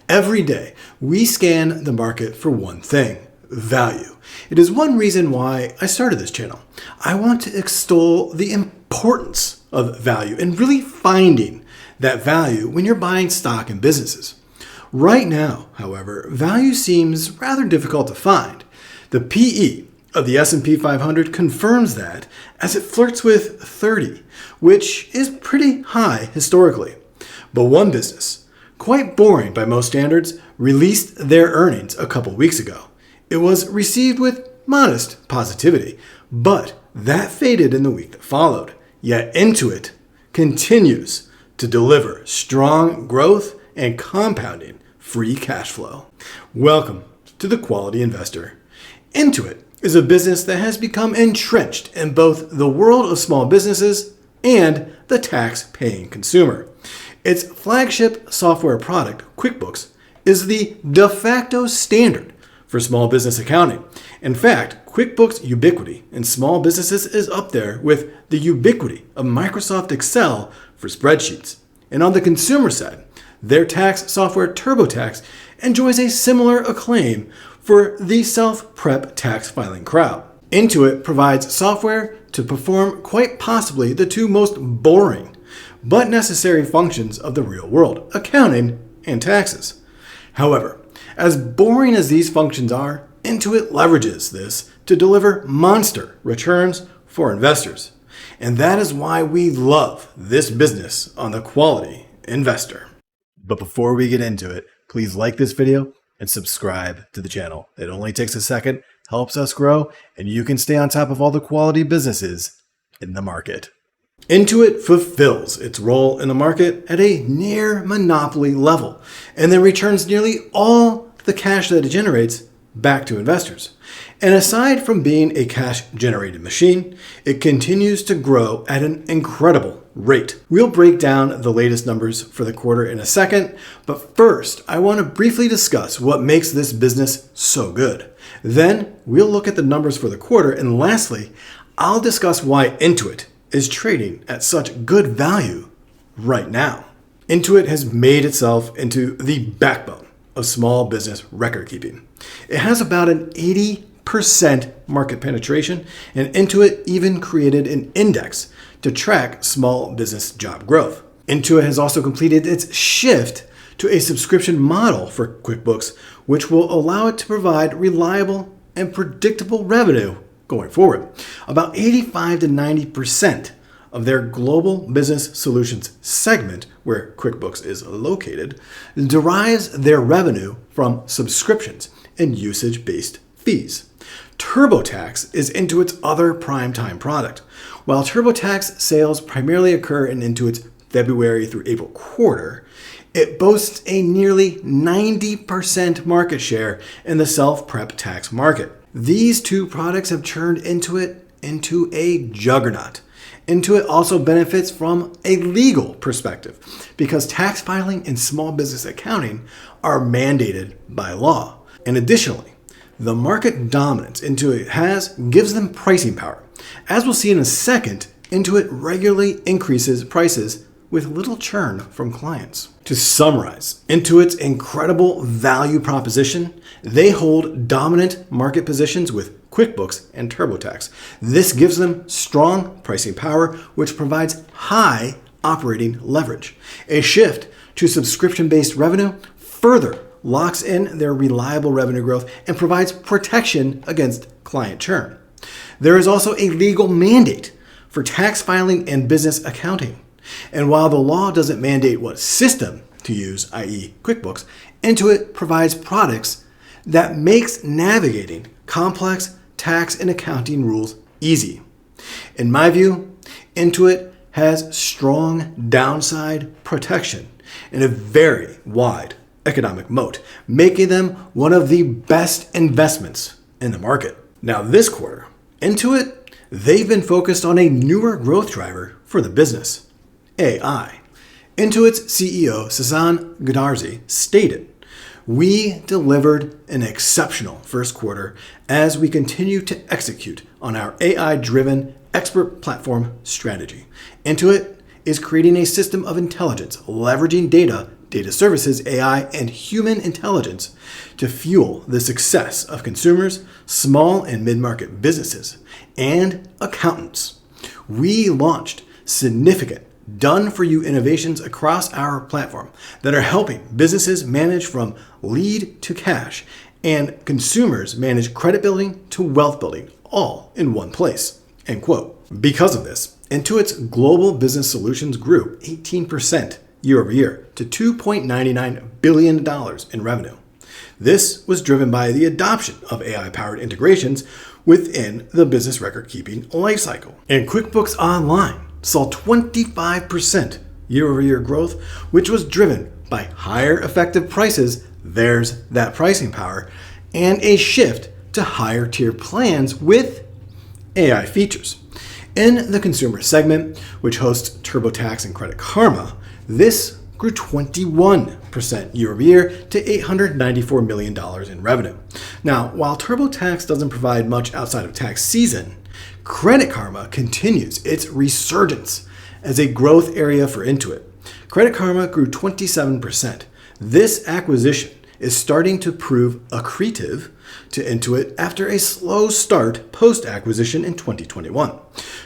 Every day, we scan the market for one thing: value. It is one reason why I started this channel. I want to extol the importance of value and really finding that value when you're buying stock in businesses. Right now, however, value seems rather difficult to find. The PE of the S&P 500 confirms that, as it flirts with 30, which is pretty high historically. But one business, quite boring by most standards, released their earnings a couple weeks ago. It was received with modest positivity, but that faded in the week that followed. Yet Intuit continues to deliver strong growth and compounding free cash flow. Welcome to the Quality Investor. Intuit is a business that has become entrenched in both the world of small businesses and the tax-paying consumer. Its flagship software product, QuickBooks, is the de facto standard for small business accounting. In fact, QuickBooks' ubiquity in small businesses is up there with the ubiquity of Microsoft Excel for spreadsheets. And on the consumer side, their tax software TurboTax enjoys a similar acclaim for the self-prep tax filing crowd. Intuit provides software to perform quite possibly the two most boring but necessary functions of the real world: accounting and taxes. However, as boring as these functions are, Intuit leverages this to deliver monster returns for investors. And that is why we love this business on the Quality Investor. But before we get into it, please like this video and subscribe to the channel. It only takes a second, helps us grow, and you can stay on top of all the quality businesses in the market. Intuit fulfills its role in the market at a near monopoly level, and then returns nearly all the cash that it generates back to investors. And aside from being a cash-generated machine, it continues to grow at an incredible rate. We'll break down the latest numbers for the quarter in a second, but first, I want to briefly discuss what makes this business so good. Then, we'll look at the numbers for the quarter, and lastly, I'll discuss why Intuit is trading at such good value right now. Intuit has made itself into the backbone of small business record keeping. It has about an 80% market penetration, and Intuit even created an index to track small business job growth. Intuit has also completed its shift to a subscription model for QuickBooks, which will allow it to provide reliable and predictable revenue going forward. About 85 to 90% of their global business solutions segment, where QuickBooks is located, derives their revenue from subscriptions and usage-based fees. TurboTax is Intuit's other primetime product. While TurboTax sales primarily occur in Intuit's February through April quarter, it boasts a nearly 90% market share in the self-prep tax market. These two products have turned Intuit into a juggernaut. Intuit also benefits from a legal perspective because tax filing and small business accounting are mandated by law. And additionally, the market dominance Intuit has gives them pricing power. As we'll see in a second, Intuit regularly increases prices with little churn from clients. To summarize Intuit's incredible value proposition, they hold dominant market positions with QuickBooks and TurboTax. This gives them strong pricing power, which provides high operating leverage. A shift to subscription-based revenue further locks in their reliable revenue growth and provides protection against client churn. There is also a legal mandate for tax filing and business accounting. And while the law doesn't mandate what system to use, i.e. QuickBooks, Intuit provides products that makes navigating complex tax and accounting rules easy. In my view, Intuit has strong downside protection and a very wide economic moat, making them one of the best investments in the market. Now this quarter, Intuit, they've been focused on a newer growth driver for the business: AI. Intuit's CEO, Sasan Goodarzi, stated, "We delivered an exceptional first quarter as we continue to execute on our AI-driven expert platform strategy. Intuit is creating a system of intelligence, leveraging data data services, AI, and human intelligence to fuel the success of consumers, small and mid-market businesses, and accountants. We launched significant done-for-you innovations across our platform that are helping businesses manage from lead to cash and consumers manage credit building to wealth building, all in one place. End quote. Because of this, Intuit's global business solutions grew 18% year over year to $2.99 billion in revenue. This was driven by the adoption of AI-powered integrations within the business record-keeping lifecycle. And QuickBooks Online saw 25% year-over-year growth, which was driven by higher effective prices, there's that pricing power, and a shift to higher tier plans with AI features. In the consumer segment, which hosts TurboTax and Credit Karma, this grew 21% year over year to $894 million in revenue. Now, while TurboTax doesn't provide much outside of tax season, Credit Karma continues its resurgence as a growth area for Intuit. Credit Karma grew 27%. This acquisition is starting to prove accretive to Intuit after a slow start post-acquisition in 2021.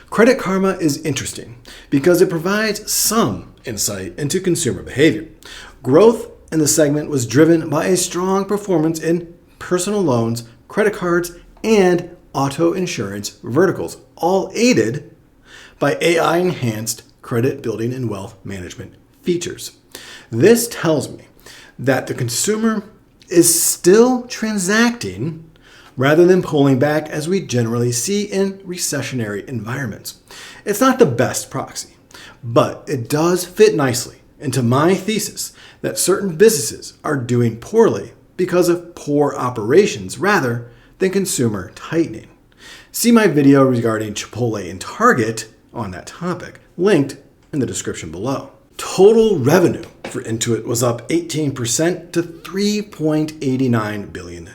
Credit Karma is interesting because it provides some insight into consumer behavior. Growth in the segment was driven by a strong performance in personal loans, credit cards, and auto insurance verticals, all aided by AI-enhanced credit building and wealth management features. This tells me that the consumer is still transacting rather than pulling back as we generally see in recessionary environments. It's not the best proxy, but it does fit nicely into my thesis that certain businesses are doing poorly because of poor operations rather than consumer tightening. See my video regarding Chipotle and Target on that topic, linked in the description below. Total revenue for Intuit was up 18% to $3.89 billion,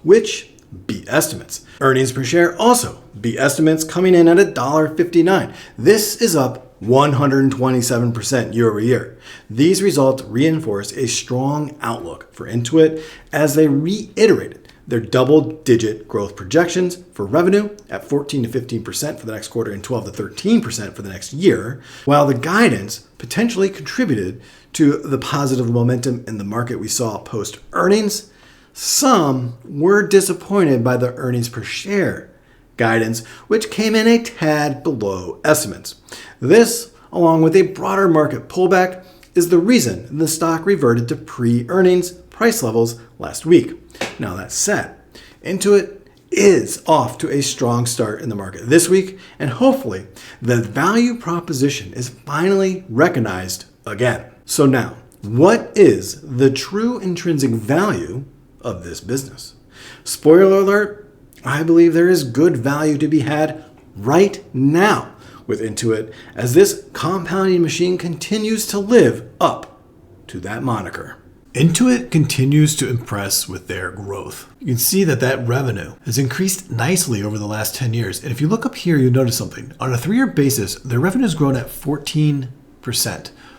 which beat estimates. Earnings per share also beat estimates, coming in at $1.59. This is up 127% year over year. These results reinforce a strong outlook for Intuit as they reiterated their double-digit growth projections for revenue at 14 to 15% for the next quarter and 12 to 13% for the next year, while the guidance potentially contributed to the positive momentum in the market we saw post-earnings. Some were disappointed by the earnings per share guidance, which came in a tad below estimates. This, along with a broader market pullback, is the reason the stock reverted to pre-earnings price levels last week. Now that said, Intuit is off to a strong start in the market this week, and hopefully the value proposition is finally recognized again. So now, what is the true intrinsic value of this business? Spoiler alert, I believe there is good value to be had right now with Intuit as this compounding machine continues to live up to that moniker. Intuit continues to impress with their growth. You can see that revenue has increased nicely over the last 10 years. And if you look up here, you'll notice something. On a 3-year basis, their revenue has grown at 14%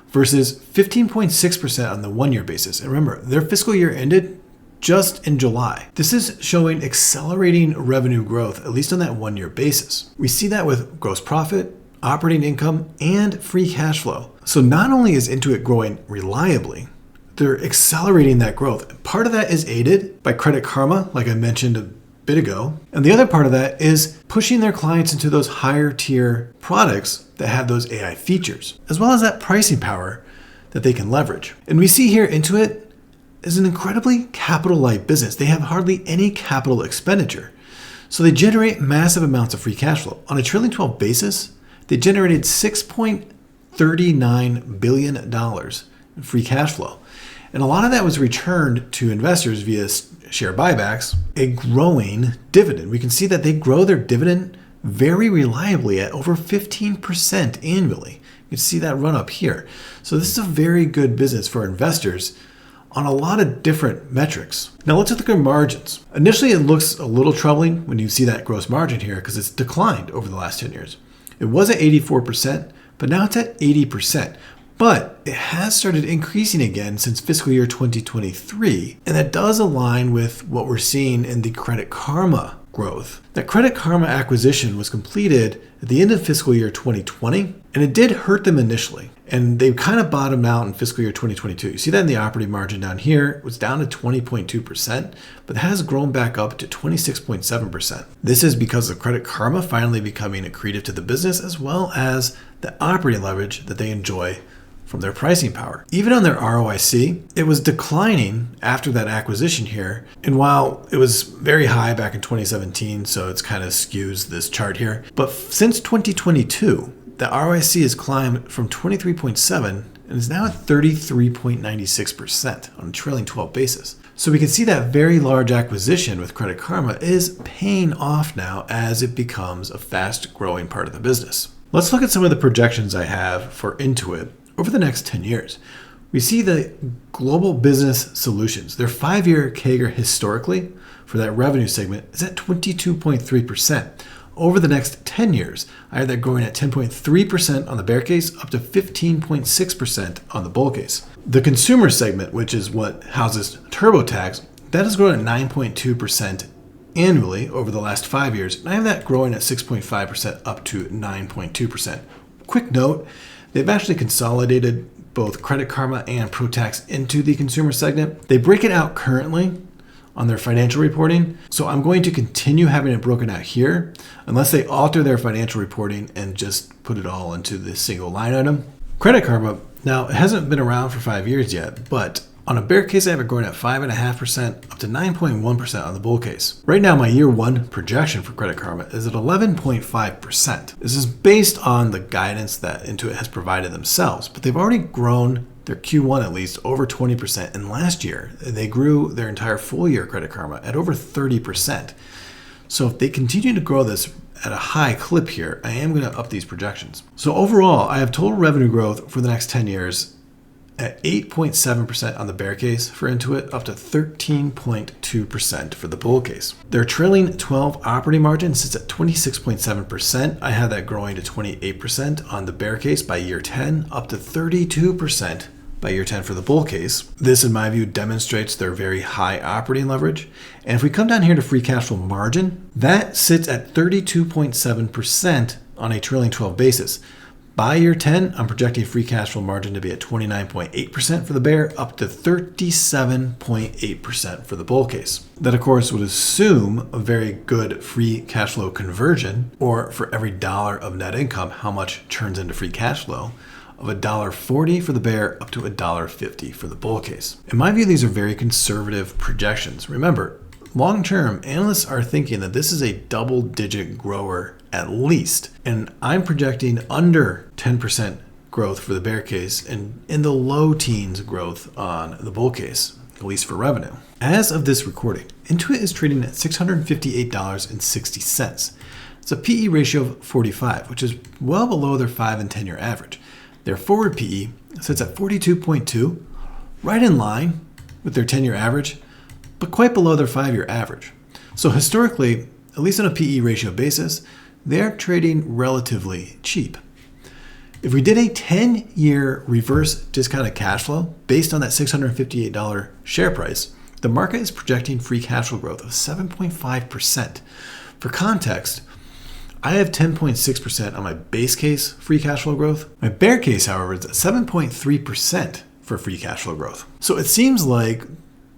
versus 15.6% on the 1-year basis. And remember, their fiscal year ended just in July. This is showing accelerating revenue growth, at least on that 1-year basis. We see that with gross profit, operating income, and free cash flow. So not only is Intuit growing reliably, they're accelerating that growth. Part of that is aided by Credit Karma, like I mentioned a bit ago. And the other part of that is pushing their clients into those higher tier products that have those AI features, as well as that pricing power that they can leverage. And we see here Intuit is an incredibly capital light business. They have hardly any capital expenditure. So they generate massive amounts of free cash flow. On a trailing 12 basis, they generated $6.39 billion in free cash flow. And a lot of that was returned to investors via share buybacks, a growing dividend. We can see that they grow their dividend very reliably at over 15% annually. You can see that run up here. So this is a very good business for investors on a lot of different metrics. Now let's look at margins. Initially, it looks a little troubling when you see that gross margin here because it's declined over the last 10 years. It was at 84%, but now it's at 80%. But it has started increasing again since fiscal year 2023, and that does align with what we're seeing in the Credit Karma growth. That Credit Karma acquisition was completed at the end of fiscal year 2020, and it did hurt them initially. And they kind of bottomed out in fiscal year 2022. You see that in the operating margin down here. It was down to 20.2%, but it has grown back up to 26.7%. This is because of Credit Karma finally becoming accretive to the business, as well as the operating leverage that they enjoy from their pricing power. Even on their ROIC, it was declining after that acquisition here. And while it was very high back in 2017, so it's kind of skews this chart here, but since 2022, the ROIC has climbed from 23.7 and is now at 33.96% on a trailing 12 basis. So we can see that very large acquisition with Credit Karma is paying off now as it becomes a fast growing part of the business. Let's look at some of the projections I have for Intuit over the next 10 years. We see the global business solutions. Their 5-year CAGR historically for that revenue segment is at 22.3%. Over the next 10 years, I have that growing at 10.3% on the bear case up to 15.6% on the bull case. The consumer segment, which is what houses TurboTax, that has grown at 9.2% annually over the last 5 years. And I have that growing at 6.5% up to 9.2%. Quick note, they've actually consolidated both Credit Karma and ProTax into the consumer segment. They break it out currently on their financial reporting. So I'm going to continue having it broken out here unless they alter their financial reporting and just put it all into this single line item. Credit Karma, now it hasn't been around for 5 years yet, but on a bear case, I have it growing at 5.5% up to 9.1% on the bull case. Right now, my year one projection for Credit Karma is at 11.5%. This is based on the guidance that Intuit has provided themselves, but they've already grown their Q1 at least over 20%. And last year, they grew their entire full year Credit Karma at over 30%. So if they continue to grow this at a high clip here, I am going to up these projections. So overall, I have total revenue growth for the next 10 years at 8.7% on the bear case for Intuit, up to 13.2% for the bull case. Their trailing 12 operating margin sits at 26.7%. I have that growing to 28% on the bear case by year 10, up to 32% by year 10 for the bull case. This, in my view, demonstrates their very high operating leverage. And if we come down here to free cash flow margin, that sits at 32.7% on a trailing 12 basis. By year 10, I'm projecting free cash flow margin to be at 29.8% for the bear, up to 37.8% for the bull case. That, of course, would assume a very good free cash flow conversion, or for every dollar of net income, how much turns into free cash flow, of $1.40 for the bear up to $1.50 for the bull case. In my view, these are very conservative projections. Remember, long-term, analysts are thinking that this is a double-digit grower at least, and I'm projecting under 10% growth for the bear case and in the low teens growth on the bull case, at least for revenue. As of this recording, Intuit is trading at $658.60. It's a PE ratio of 45, which is well below their 5 and 10-year average. Their forward PE sits at 42.2, right in line with their 10-year average, but quite below their 5-year average. So historically, at least on a PE ratio basis, they're trading relatively cheap. If we did a 10-year reverse discounted cash flow based on that $658 share price, the market is projecting free cash flow growth of 7.5%. For context, I have 10.6% on my base case free cash flow growth. My bear case, however, is at 7.3% for free cash flow growth. So it seems like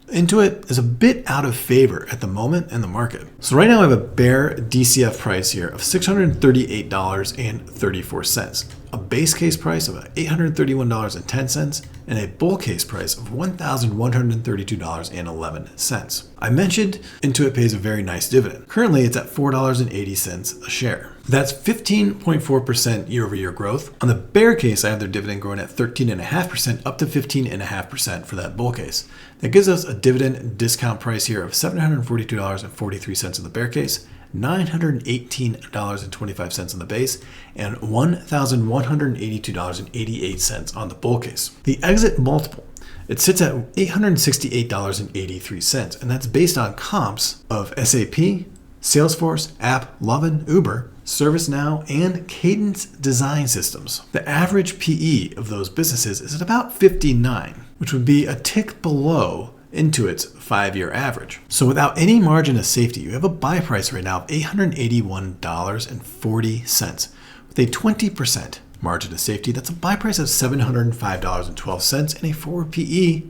Intuit is a bit out of favor at the moment in the market. So right now I have a bear DCF price here of $638.34, a base case price of $831.10, and a bull case price of $1,132.11. I mentioned Intuit pays a very nice dividend. Currently it's at $4.80 a share. That's 15.4% year-over-year growth. On the bear case, I have their dividend growing at 13.5% up to 15.5% for that bull case. That gives us a dividend discount price here of $742.43 in the bear case, $918.25 in the base, and $1,182.88 on the bull case. The exit multiple, it sits at $868.83, and that's based on comps of SAP, Salesforce, App, Lovin, Uber, ServiceNow, and Cadence Design Systems. The average PE of those businesses is at about 59, which would be a tick below Intuit's 5-year average. So without any margin of safety, you have a buy price right now of $881.40. With a 20% margin of safety, that's a buy price of $705.12 and a forward PE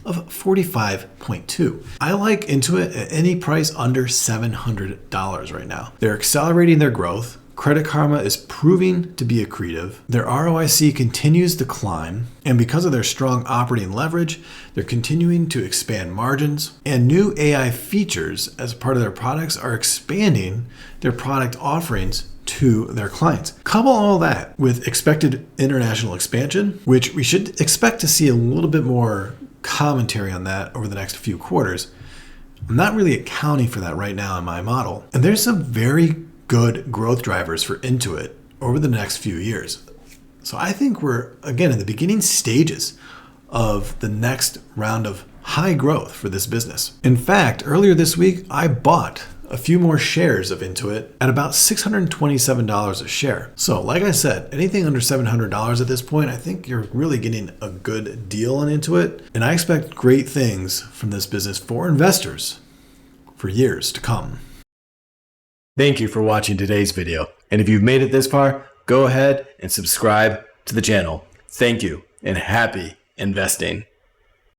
of 45.2. I like Intuit at any price under $700 right now. They're accelerating their growth. Credit Karma is proving to be accretive. Their ROIC continues to climb, and because of their strong operating leverage, they're continuing to expand margins, and new AI features as part of their products are expanding their product offerings to their clients. Couple all that with expected international expansion, which we should expect to see a little bit more commentary on that over the next few quarters. I'm not really accounting for that right now in my model. And there's some very good growth drivers for Intuit over the next few years. So I think we're, again, in the beginning stages of the next round of high growth for this business. In fact, earlier this week, I bought a few more shares of Intuit at about $627 a share. So like I said, anything under $700 at this point, I think you're really getting a good deal on Intuit. And I expect great things from this business for investors for years to come. Thank you for watching today's video. And if you've made it this far, go ahead and subscribe to the channel. Thank you and happy investing.